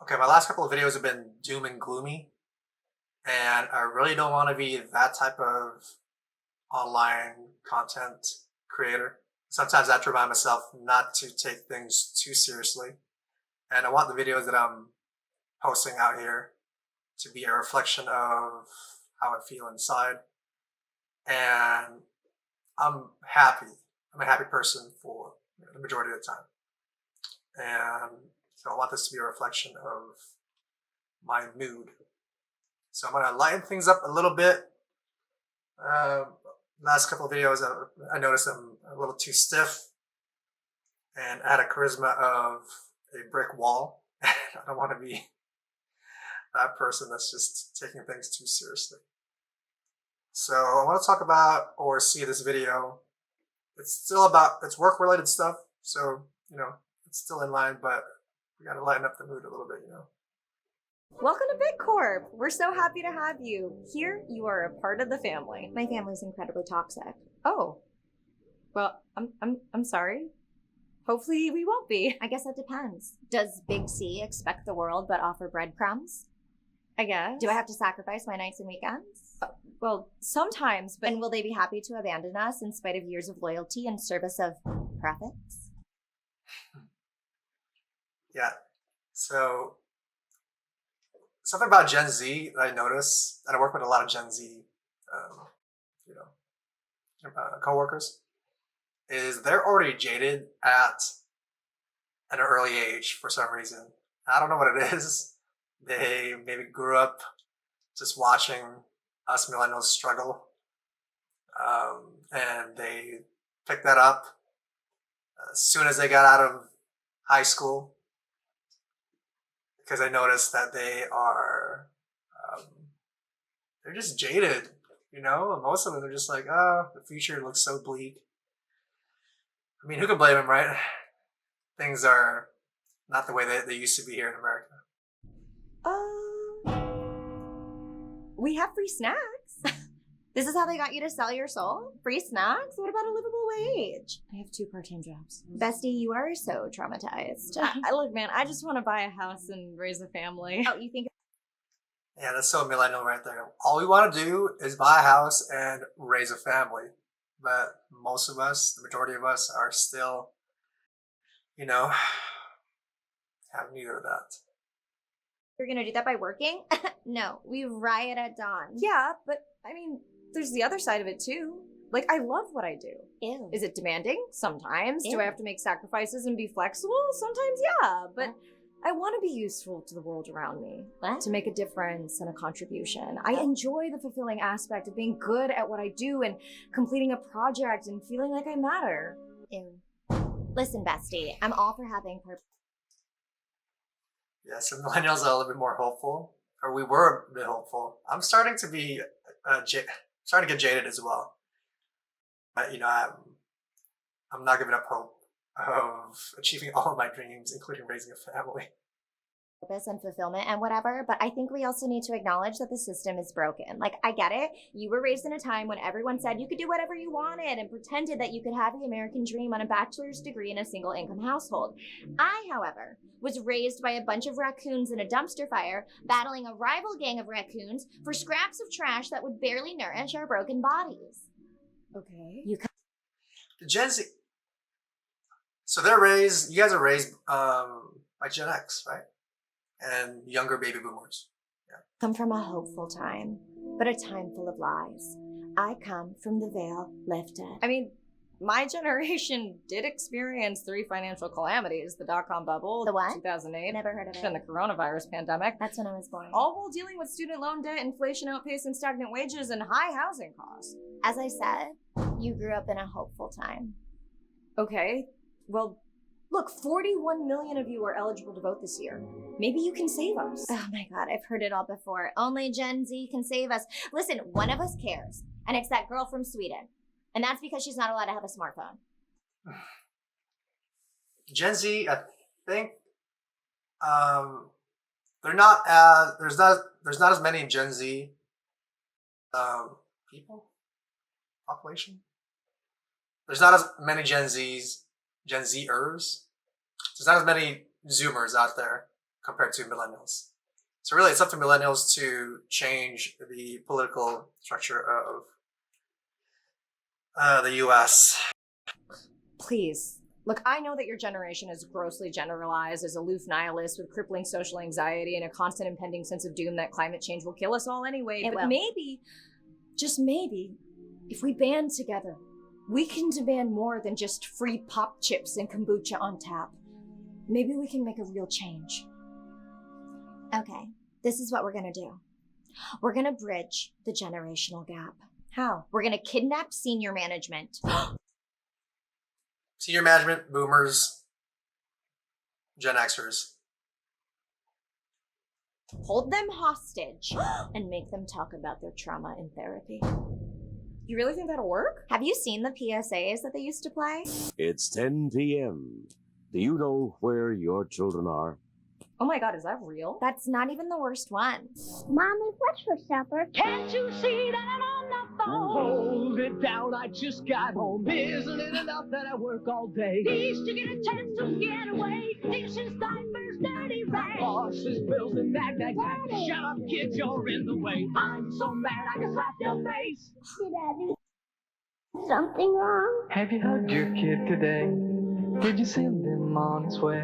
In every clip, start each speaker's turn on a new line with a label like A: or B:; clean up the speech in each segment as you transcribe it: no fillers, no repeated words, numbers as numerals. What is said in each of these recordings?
A: Okay, my last couple of videos have been doom and gloomy, and I really don't want to be that type of online content creator. Sometimes I have to remind myself not to take things too seriously, and I want the videos that I'm posting out here to be a reflection of how I feel inside. And I'm happy. I'm a happy person for the majority of the time. And so I want this to be a reflection of my mood. So I'm going to lighten things up a little bit. Last couple of videos, I noticed I'm a little too stiff and I had a charisma of a brick wall. I don't want to be that person that's just taking things too seriously. So I want to talk about or see this video. It's still about, it's work related stuff. So, it's still in line, but we got to lighten up the mood a little bit.
B: Welcome to BitCorp. We're so happy to have you. Here, you are a part of the family.
C: My family's incredibly toxic.
B: Oh. Well, I'm sorry. Hopefully we won't be.
C: I guess that depends. Does Big C expect the world but offer breadcrumbs?
B: I guess.
C: Do I have to sacrifice my nights and weekends?
B: Well, sometimes, but...
C: And will they be happy to abandon us in spite of years of loyalty in service of profits?
A: Yeah. So, something about Gen Z that I notice, and I work with a lot of Gen Z, coworkers, is they're already jaded at an early age for some reason. I don't know what it is. They maybe grew up just watching us millennials struggle, and they picked that up as soon as they got out of high school, because I noticed that they are, they're just jaded, Most of them are just like, oh, the future looks so bleak. I mean, who can blame them, right? Things are not the way they used to be here in America.
B: We have free snacks.
C: This is how they got you to sell your soul? Free snacks?
B: What about a livable wage?
C: I have 2 part-time jobs. Bestie, you are so traumatized.
B: Look, man, I just want to buy a house and raise a family.
C: Oh, you think...
A: Yeah, that's so millennial right there. All we want to do is buy a house and raise a family. But most of us, the majority of us, are still, have neither of that.
C: You're gonna do that by working? No, we riot at dawn.
B: Yeah, but I mean, there's the other side of it too. Like, I love what I do.
C: Ew.
B: Is it demanding? Sometimes.
C: Ew.
B: Do I have to make sacrifices and be flexible? Sometimes, yeah. But I want to be useful to the world around me.
C: What?
B: To make a difference and a contribution. I enjoy the fulfilling aspect of being good at what I do and completing a project and feeling like I matter.
C: Ew. Listen, bestie, I'm all for having purpose.
A: Yeah, so millennials are a little bit more hopeful, or we were a bit hopeful. I'm starting to be, starting to get jaded as well. But, I'm not giving up hope of achieving all of my dreams, including raising a family.
C: Purpose and fulfillment and whatever, but I think we also need to acknowledge that the system is broken. Like, I get it. You were raised in a time when everyone said you could do whatever you wanted and pretended that you could have the American dream on a bachelor's degree in a single income household. I, however, was raised by a bunch of raccoons in a dumpster fire, battling a rival gang of raccoons for scraps of trash that would barely nourish our broken bodies.
B: Okay.
A: The Gen Z, so you guys are raised by Gen X, right? And younger baby boomers. Yeah.
C: Come from a hopeful time, but a time full of lies. I come from the veil lifted.
B: I mean, my generation did experience 3 financial calamities: the dot-com bubble,
C: The what?
B: 2008,
C: Never heard of it.
B: and the coronavirus pandemic.
C: That's when I was born.
B: All while dealing with student loan debt, inflation outpacing stagnant wages, and high housing costs.
C: As I said, you grew up in a hopeful time.
B: Okay, well, look, 41 million of you are eligible to vote this year. Maybe you can save us.
C: Oh my God, I've heard it all before. Only Gen Z can save us. Listen, one of us cares, and it's that girl from Sweden. And that's because she's not allowed to have a smartphone.
A: Gen Z, I think, they're not as there's not as many Gen Z population. There's not as many Gen Zers. There's not as many Zoomers out there compared to millennials. So really, it's up to millennials to change the political structure of the U.S.
B: Please. Look, I know that your generation is grossly generalized as aloof nihilists with crippling social anxiety and a constant impending sense of doom that climate change will kill us all anyway.
C: It
B: But
C: will.
B: maybe, just maybe, if we band together, we can demand more than just free pop chips and kombucha on tap. Maybe we can make a real change.
C: Okay, this is what we're gonna do. We're gonna bridge the generational gap.
B: How?
C: We're gonna kidnap senior management.
A: Senior management, boomers, Gen Xers.
C: Hold them hostage and make them talk about their trauma in therapy.
B: You really think that'll work?
C: Have you seen the PSAs that they used to play?
D: It's 10 p.m. Do you know where your children are?
B: Oh my God, is that real?
C: That's not even the worst one.
E: Mommy, what's for supper?
F: Can't you see that I'm on the phone? Hold it down, I just got home. Isn't it enough that I work all day? Needs to get a chance to get away. Dishes, diapers, dirty rags. Bosses, bills, and nag. Shut up, kids, you're in the way. I'm so mad I can slap your face.
E: Did I do something wrong?
G: Have you hugged your kid today? Did you send him on his way?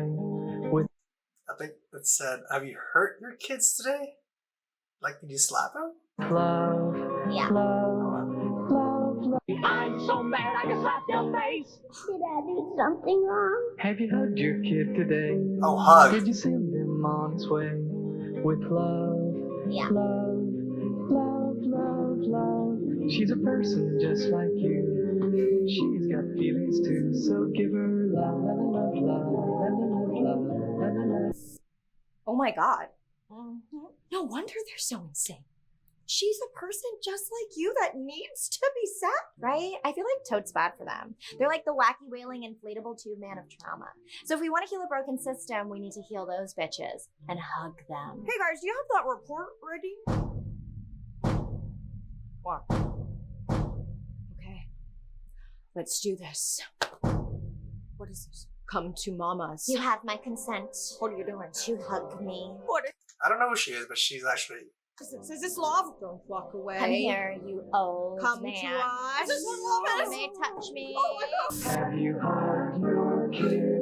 G: With
A: I think it said, "Have you hurt your kids today? Like, did you slap them?"
G: love,
C: Yeah.
G: love, love, love.
F: I'm so mad I can slap your face.
E: Did I do something wrong?
G: Have you hugged your kid today?
A: Oh, hug.
G: Did you send him on his way? With love,
C: Yeah.
G: love, love, love, love. She's a person just like you. She's got feelings too, so give her love, love, love, love, love, love, love, love.
B: Oh my God. No wonder they're so insane. She's a person just like you that needs to be set.
C: Right? I feel like totes bad for them. They're like the wacky wailing inflatable tube man of trauma. So if we want to heal a broken system, we need to heal those bitches and hug them.
B: Hey guys, do you have that report ready? What? Okay. Let's do this. What is this? Come to mamas.
C: You have my consent
B: What are you doing?
C: to hug me.
B: What
A: I don't know who she is, but she's actually.
B: is this love? Don't walk away.
C: Come here, you old
B: Come
C: man.
B: to us.
C: You may touch me.
B: Oh my God.
G: Have you hugged your kid